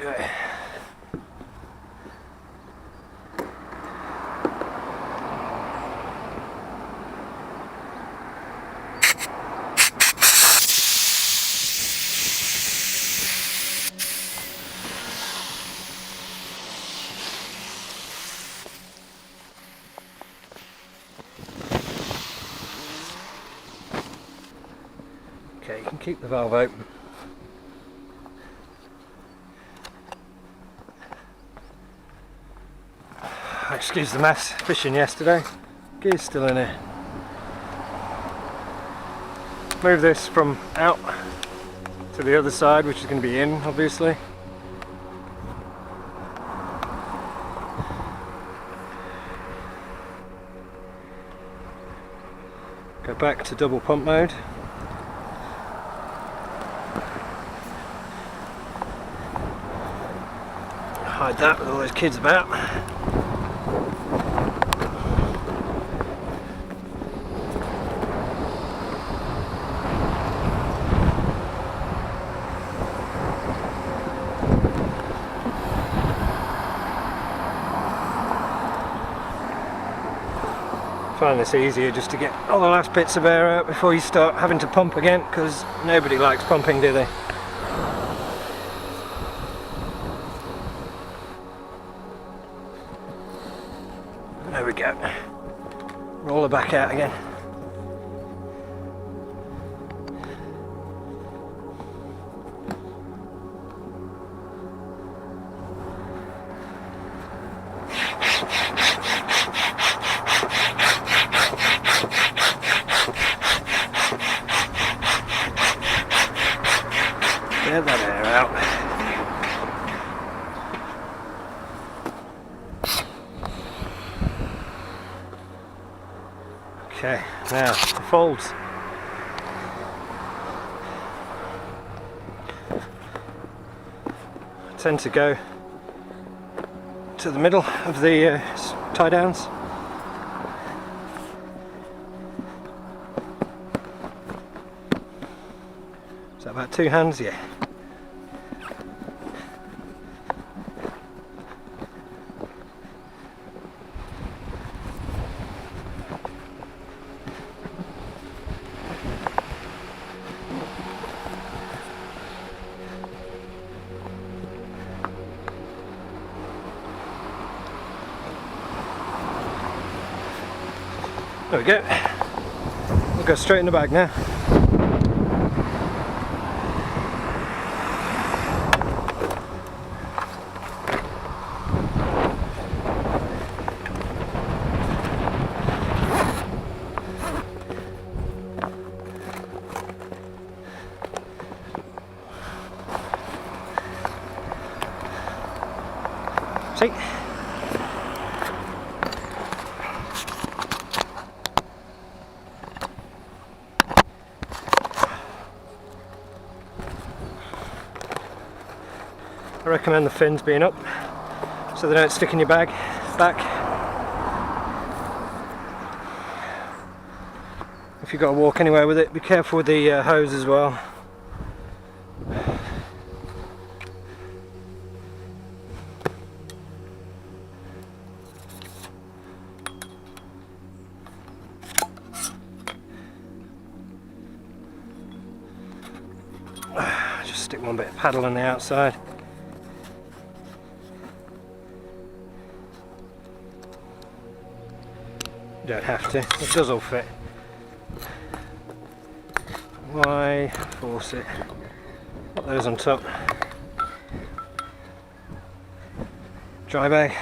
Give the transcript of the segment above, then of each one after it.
go. Okay, you can keep the valve open. Excuse the mess, fishing yesterday. Gear's still in here. Move this from out to the other side, which is going to be in, obviously. Go back to double pump mode. Hide that with all those kids about. Find this easier just to get all the last bits of air out before you start having to pump again, because nobody likes pumping, do they? There we go. Roll her back out again. Get that air out. Okay, now the folds. I tend to go to the middle of the tie downs. Is that about 2 hands? Yeah. There we go. We'll go straight in the bag now. See? I recommend the fins being up so they don't stick in your bag back. If you've got to walk anywhere with it, be careful with the hose as well. Just stick one bit of paddle on the outside. You don't have to, it does all fit. Why force it? Put those on top. Dry bag.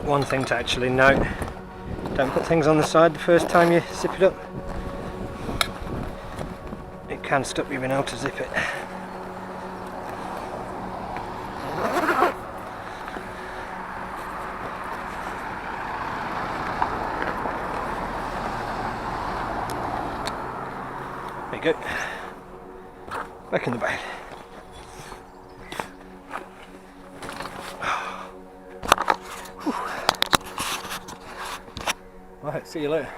One thing to actually note, don't put things on the side the first time you zip it up. It can stop you being able to zip it. There you go. Back in the bag. Right, see you later.